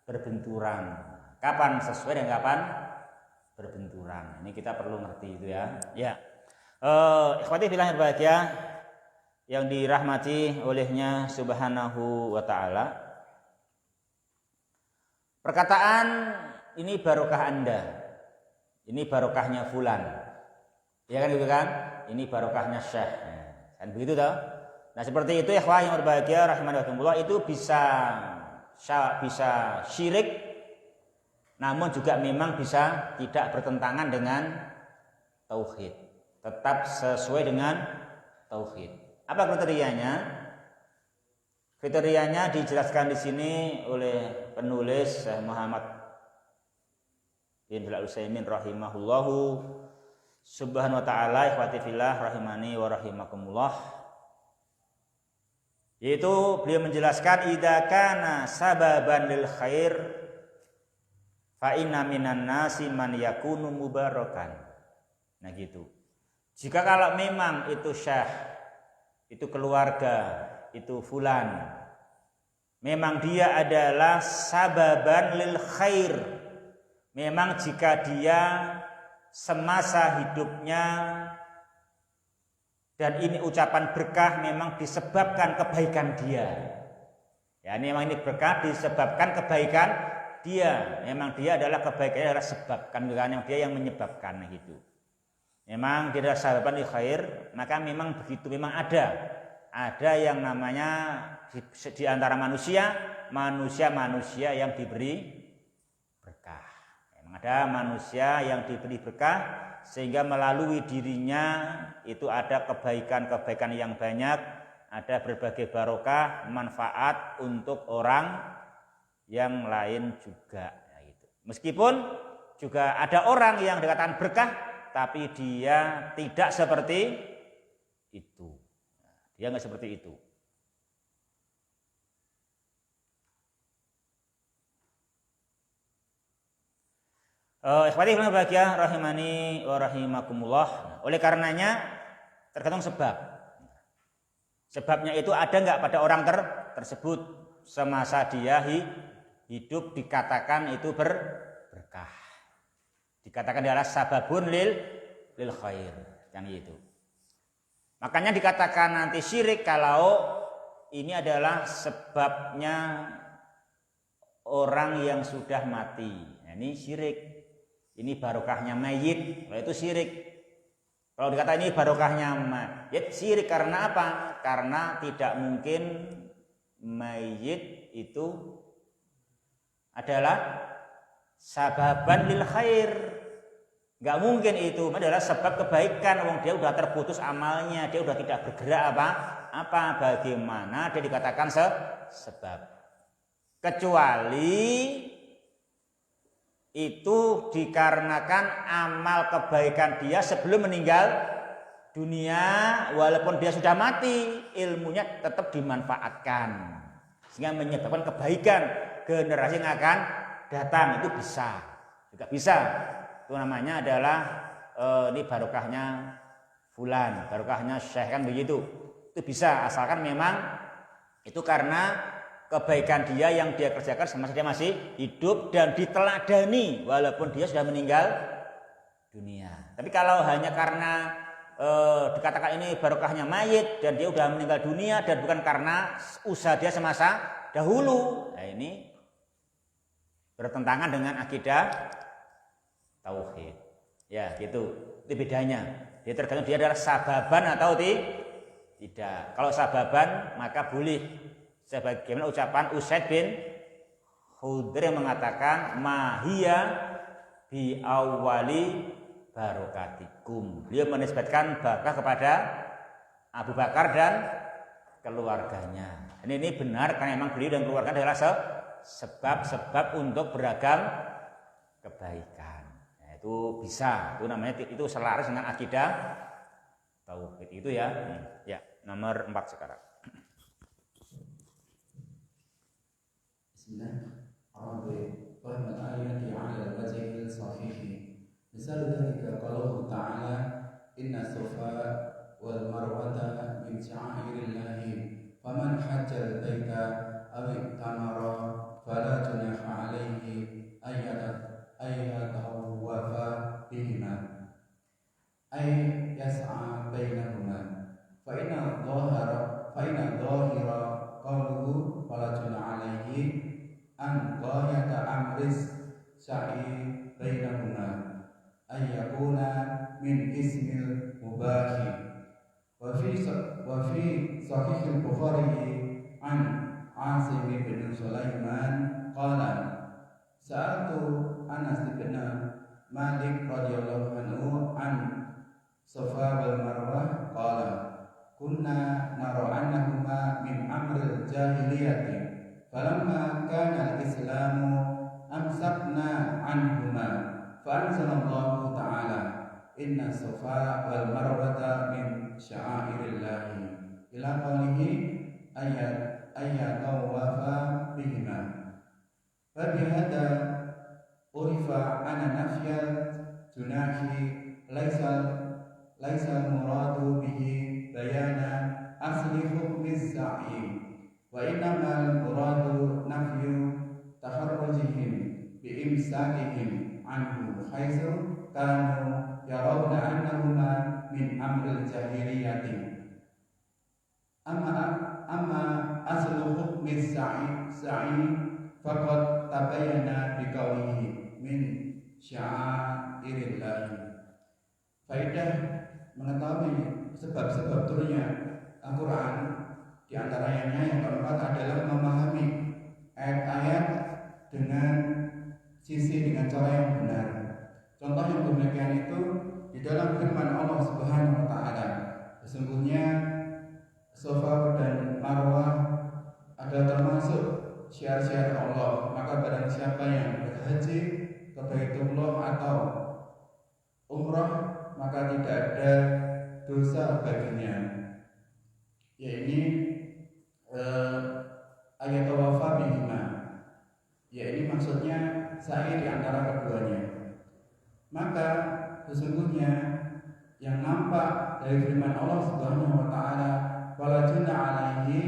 berbenturan. Kapan sesuai dan kapan berbenturan? Ini kita perlu ngerti itu ya. Ya. Ikhwati fillah yang berbahagia yang dirahmati olehnya Subhanahu wa taala. Perkataan ini barokah Anda. Ini barokahnya fulan. Ya kan gitu kan? Ini barokahnya Syekh. Kan begitu toh? Nah, seperti itu ya ikhwah yang berbahagia rahimanallah itu bisa syirik, namun juga memang bisa tidak bertentangan dengan tauhid. Tetap sesuai dengan tauhid. Apa kriterianya? Kriterianya dijelaskan di sini oleh penulis Muhammad bin Al-Utsaimin rahimahullahu subhanahu wa ta'ala, ikhwati fillah rahimani wa rahimakumullah. Yaitu beliau menjelaskan idza kana sababan lil khair fa inna minan nasi man yakunu mubarakan. Nah gitu. Jika kalau memang itu syekh, itu keluarga, itu fulan, memang dia adalah sababan lil khair. Memang jika dia semasa hidupnya dan ini ucapan berkah memang disebabkan kebaikan dia. Ya, ini memang ini berkah disebabkan kebaikan dia. Memang dia adalah kebaikannya adalah sebabkan, bukan yang dia yang menyebabkan gitu. Memang dia adalah sababan lil khair, maka memang begitu, memang ada yang namanya di antara manusia yang diberi berkah. Memang ada manusia yang diberi berkah sehingga melalui dirinya itu ada kebaikan-kebaikan yang banyak, ada berbagai barokah, manfaat untuk orang yang lain juga. Gitu. Meskipun juga ada orang yang dikatakan berkah, tapi dia tidak seperti itu. Dia nggak seperti itu. Ikhwati fillah bahagia rahimani wa rahimakumullah. Oleh karenanya tergantung sebab. Sebabnya itu ada nggak pada orang tersebut semasa dia hidup dikatakan itu berkah. Dikatakan adalah sababun lil khair, yang itu. Makanya dikatakan nanti syirik kalau ini adalah sebabnya orang yang sudah mati. Nah, ini syirik. Ini barokahnya mayit, kalau itu syirik. Kalau dikata ini barokahnya mayit, syirik karena apa? Karena tidak mungkin mayit itu adalah sababan lil khair. Gak mungkin itu adalah sebab kebaikan. Wong dia udah terputus amalnya, dia udah tidak bergerak apa bagaimana dia dikatakan sebab. Kecuali itu dikarenakan amal kebaikan dia sebelum meninggal dunia, walaupun dia sudah mati, ilmunya tetap dimanfaatkan sehingga menyebabkan kebaikan generasi yang akan datang. Itu bisa, juga bisa. Itu namanya adalah ini barokahnya fulan, barokahnya syekh, kan begitu. Itu bisa, asalkan memang itu karena kebaikan dia yang dia kerjakan semasa dia masih hidup dan diteladani walaupun dia sudah meninggal dunia. Tapi kalau hanya karena dikatakan ini barokahnya mayit dan dia sudah meninggal dunia dan bukan karena usaha dia semasa dahulu, nah ini bertentangan dengan akidah tauhid. Ya, gitu. Itu bedanya. Dia tergantung dia adalah sababan atau tidak. Kalau sababan maka boleh. Sebagaimana ucapan Usaid bin Khudr yang mengatakan mahia bi awwali barokatikum. Beliau menisbatkan barakah kepada Abu Bakar dan keluarganya. Ini benar karena memang beliau dan keluarga adalah sebab-sebab untuk beragam kebaikan. Nah, itu bisa, itu namanya itu selaras dengan akidah tauhid itu ya. Ya, nomor 4 sekarang. Bismillah. Fahmat ayati ala wajhil sahihi. Misal dhalika qaluhu ta'ala inna safa wal marwata min sya'airillahi faman hajjal baita aw i'tamara fala junaha alayhi ayyatawafa bihima ay yas'a bainahuma fa inna dhahira qawluhu fala junaha alayhi an ghayata amris sa'i bainahuma ay yakuna min ismil mubahi wa fi sahih al-Bukhari an Asim bin Sulaiman qala sa'altu Anas bin Malik radhiyallahu anhu an Safa wal Marwah qala kunna nara annahuma min amril jahiliyati falamma kana al-islamu amsakna anhuma fa anzalallahu ta'ala inna safa wal marwata min sya'airillahi ila qawlihi ayyatawafa bihima fa bihada urifa ana nafyal junahi laisa muradu bihi bayana asli hukmi sa'i wa innamal muradu nafyu taharrujihim biimsakihim anhu haitsu kanu yarawna annahuma min amril jahiliyati amma aslu hukmi sa'i faqad tabayyana biqaulihi min sya'airillah. Faedah mengetahui sebab-sebab turunnya Al-Quran, di antaranya yang keempat adalah memahami ayat-ayat dengan cara yang benar. Contoh yang demikian itu di dalam firman Allah Subhanahu wa taala, sesungguhnya Safa dan Marwah adalah termasuk syiar-syiar Allah, maka barang siapa yang berhaji ke Baitullah atau umrah maka tidak ada dosa baginya. Ya ini ayat tawafa bihima. Ya ini maksudnya sa'i di antara keduanya. Maka sesungguhnya yang nampak dari firman Allah Subhanahu wa taala wala junah alaihi,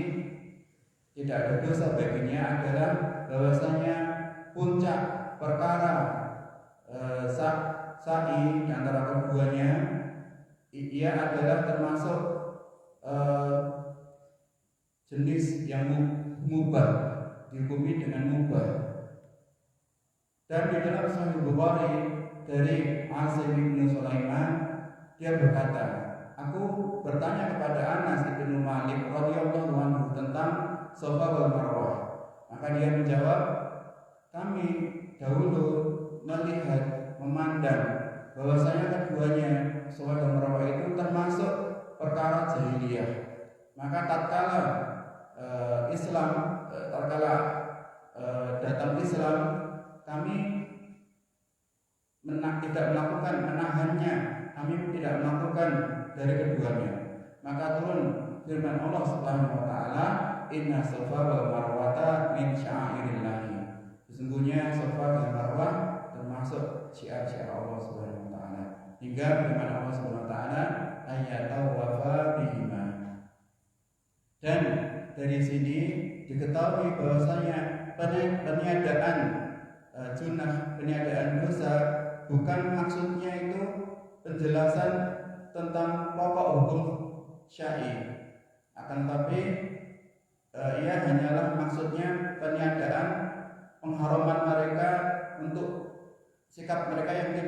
tidak ada dosa baginya, adalah bahwasanya puncak perkara sa'i di antara keduanya ia adalah termasuk jenis yang mubah, dihukumi dengan mubah. Dan di dalam Sahih Bukhari dari Asim bin Sulaiman, dia berkata, aku bertanya kepada Anas bin Malik radhiyallahu anhu tentang Safa wal Marwah. Maka dia menjawab, kami dahulu melihat, memandang bahwasanya keduanya Safa dan Marwah itu termasuk perkara jahiliyah. Maka tatkala datang Islam, kami tidak melakukan menahannya, kami tidak melakukan dari keduanya. Maka turun firman Allah Subhanahu wa taala, "Inna Safa wal Marwata min sya'airillah." Sesungguhnya Safa dan Marwah termasuk syiar-syiar Allah Subhanahu wa taala. Hingga firman Allah Subhanahu wa taala, "Ayyatawafa bihima." Dan dari sini diketahui bahwasanya peniadaan junah, peniadaan dosa bukan maksudnya itu penjelasan tentang pokok hukum syar'i, akan tetapi ia hanyalah maksudnya peniadaan pengharaman mereka untuk sikap mereka yang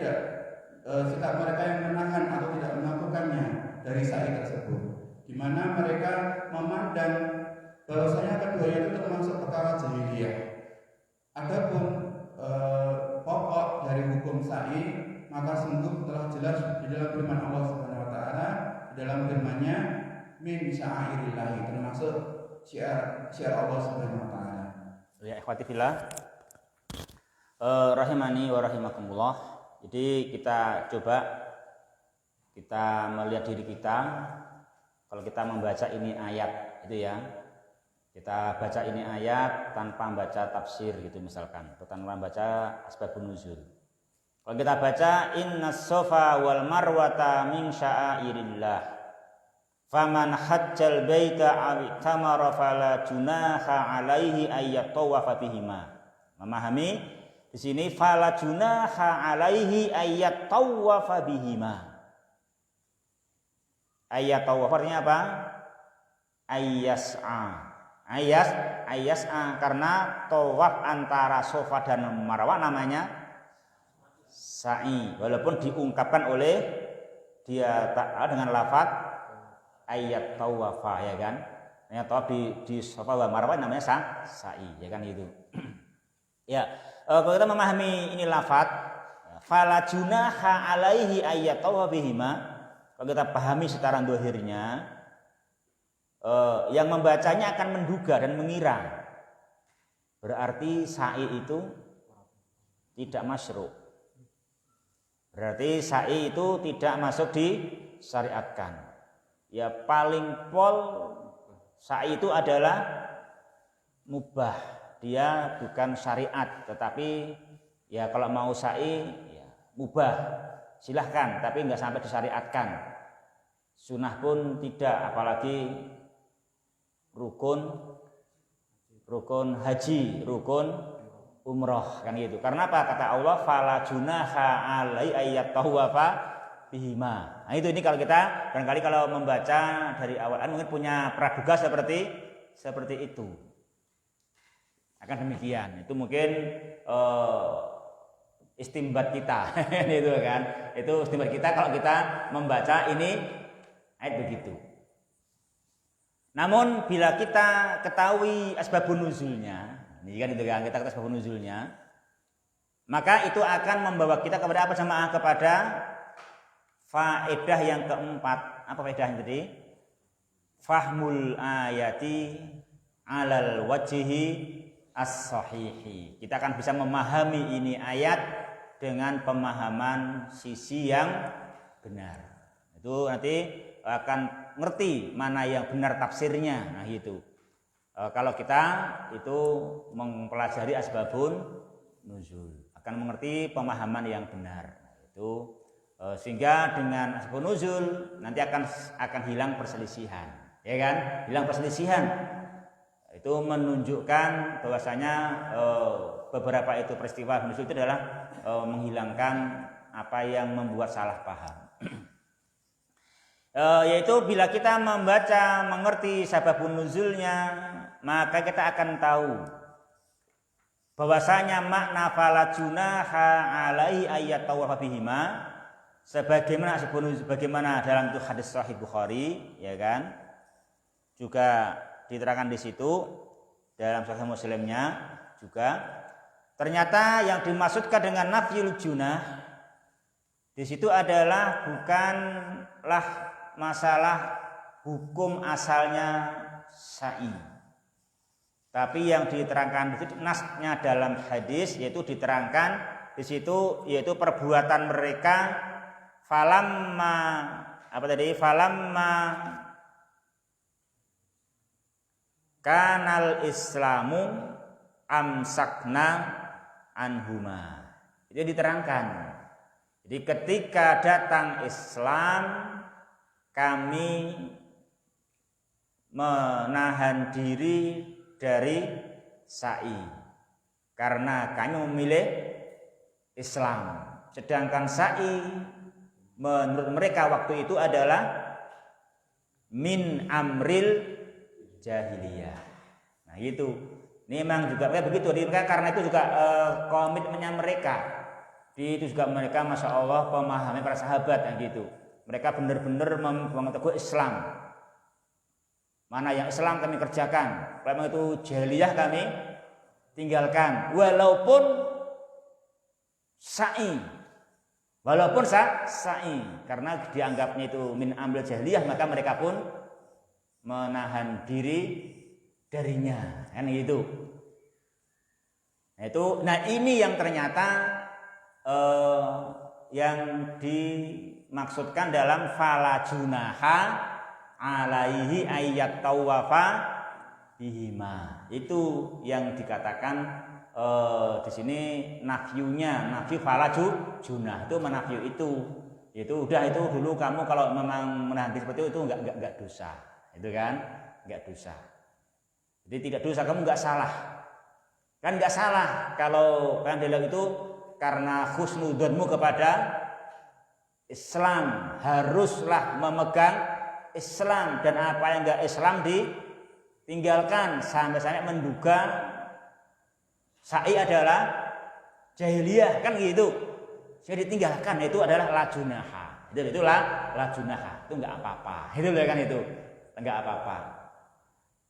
menahan atau tidak melakukannya dari sa'i tersebut, di mana mereka memandang bahwasanya keduanya itu termasuk perkara jahiliyah. Adapun pokok dari hukum sa'i maka sungguh telah jelas di dalam firman Allah Subhanahu wa taala, di dalam firman-Nya min sya'airillah, termasuk syiar Allah Subhanahu wa taala. Ya ikhwati fillah, rahimani wa rahimakumullah. Jadi kita coba melihat diri kita. Kalau kita membaca ini ayat itu ya, kita baca ini ayat tanpa membaca tafsir gitu misalkan, atau tanpa membaca asbabun nuzul. Kalau kita baca innas safa wal marwata min sya'airillah, faman hajjal baita aw tamara fala junaha alaihi ayyatawafa bihima. Memahami di sini fala junaha alaihi ayyatawafa bihima. Ayyatawafa artinya apa? Ayyas'a karena tawaf antara Safa dan Marwah namanya sa'i, walaupun diungkapkan oleh dia dengan lafaz ayat tawafa, ya kan? Yang tawaf di Safa wa Marwah namanya sa'i, ya kan gitu. Ya, kalau kita memahami ini lafaz fala junaha alaihi ayat tawafa bihima, kalau kita pahami secara dohirnya, yang membacanya akan menduga dan mengira berarti sa'i itu tidak masyru'. Berarti sa'i itu tidak masuk disyariatkan. Ya paling pol sa'i itu adalah mubah. Dia bukan syariat, tetapi ya kalau mau sa'i ya mubah. Silahkan, tapi enggak sampai disyariatkan. Sunnah pun tidak, apalagi rukun haji, rukun umroh, kan gitu. Karena apa? Kata Allah fala junaha alai ayat tawafa bihima. Nah itu, ini kalau kita barangkali kalau membaca dari awal mungkin punya praduga seperti itu. Akan demikian. Itu mungkin istimbat kita. Itu kan. Itu istimbat kita kalau kita membaca ini ayat begitu. Namun bila kita ketahui asbabun nuzulnya, ini kan itu kan, kita ketahui asbabun nuzulnya, maka itu akan membawa kita kepada apa jemaah? Kepada faedah yang keempat. Apa faedahnya tadi? Fahmul ayati alal wajhi as-sahihi. Kita akan bisa memahami ini ayat dengan pemahaman sisi yang benar. Itu nanti akan ngerti mana yang benar tafsirnya. Nah itu kalau kita itu mempelajari asbabun nuzul akan mengerti pemahaman yang benar. Itu sehingga dengan asbabun nuzul nanti akan hilang perselisihan, ya kan? Hilang perselisihan itu menunjukkan bahwasanya beberapa itu peristiwa nuzul itu adalah menghilangkan apa yang membuat salah paham. Yaitu bila kita membaca, mengerti sababun nuzulnya, maka kita akan tahu bahwasanya makna fala junaha alaihi ayat tawafa bihima sebagaimana dalam itu hadis sahih Bukhari, ya kan? Juga diterangkan di situ dalam Sahih Muslimnya juga. Ternyata yang dimaksudkan dengan nafyul junah di situ adalah bukanlah masalah hukum asalnya sa'i, tapi yang diterangkan itu nasnya dalam hadis, yaitu diterangkan di situ yaitu perbuatan mereka falamma apa tadi? Falamma kanal Islamu amsakna anhuma. Itu diterangkan. Jadi ketika datang Islam, kami menahan diri dari sa'i karena kami memilih Islam. Sedangkan sa'i menurut mereka waktu itu adalah min amril jahiliyah. Nah itu, ini memang juga begitu. Karena itu juga komitmennya mereka. Itu juga mereka, masya Allah, pemahaman para sahabat yang gitu. Mereka benar-benar memegang teguh Islam. Mana yang Islam kami kerjakan, kalau itu jahiliyah kami tinggalkan. Walaupun sa'i, karena dianggapnya itu min amril jahiliyah, maka mereka pun menahan diri darinya, kan gitu. Nah ini yang ternyata yang dimaksudkan dalam fala junaha alaihi ayyat tawafa bihima. Itu yang dikatakan di sini nafyunya, nafyu fala junah itu menafyu itu. Itu udah, itu dulu kamu kalau memang menahan diri seperti itu enggak dosa. Itu kan enggak dosa. Jadi tidak dosa, kamu enggak salah. Kan enggak salah kalau kan bilang itu karena husnudzonmu kepada Islam, haruslah memegang Islam, dan apa yang enggak Islam ditinggalkan, sampai menduga sa'i adalah jahiliyah, kan gitu. Saya ditinggalkan, itu adalah la junaha. Itulah la junaha. Itu enggak apa-apa. Itu kan itu. Enggak apa-apa.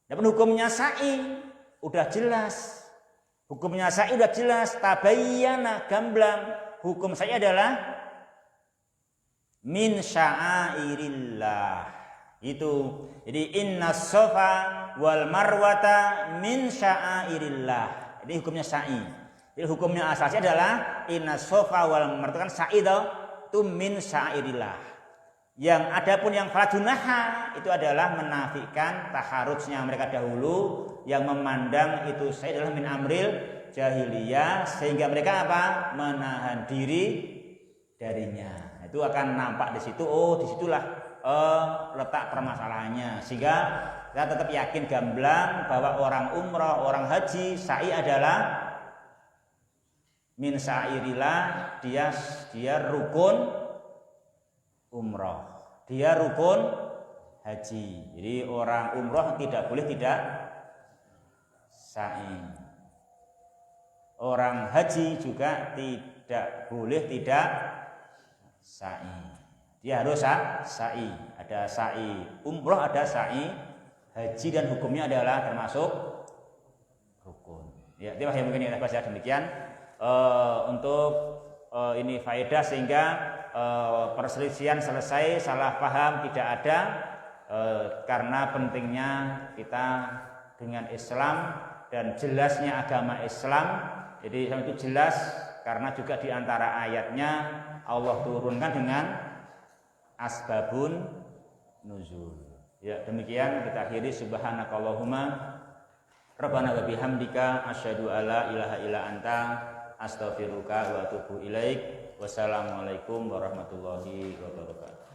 Dan hukumnya sa'i udah jelas. Hukumnya sa'i udah jelas, tabayyana, gamblang. Hukum sa'i adalah min sya'airillah. Itu. Jadi inna sofa wal marwata min sya'airillah. Ini hukumnya sa'i. Jadi hukumnya asasnya adalah inna sofa wal marwata, kan sa'i itu min sya'airillah. Yang adapun yang falajunaha itu adalah menafikan taharujnya mereka dahulu yang memandang itu sa'i adalah min amril jahiliyah, sehingga mereka apa? Menahan diri darinya. Itu akan nampak di situ. Oh, disitulah letak permasalahannya, sehingga kita tetap yakin gamblang bahwa orang umrah, orang haji, sa'i adalah min sa'irillah, dia rukun umrah, dia rukun haji. Jadi orang umrah tidak boleh tidak sa'i. Orang haji juga tidak boleh tidak sa'i. Dia harus sa'i. Ada sa'i umrah, ada sa'i haji, dan hukumnya adalah termasuk rukun. Ya, itu yang mungkin kita bahas demikian. Untuk ini faedah sehingga perselisihan selesai, salah paham tidak ada, karena pentingnya kita dengan Islam dan jelasnya agama Islam. Jadi itu jelas karena juga di antara ayatnya Allah turunkan dengan asbabun nuzul. Ya, demikian kita akhiri. Subhanakallahumma rabbana wa bihamdika asyhadu alla ilaha illa anta astaghfiruka wa atubu ilaik. Wassalamualaikum warahmatullahi wabarakatuh.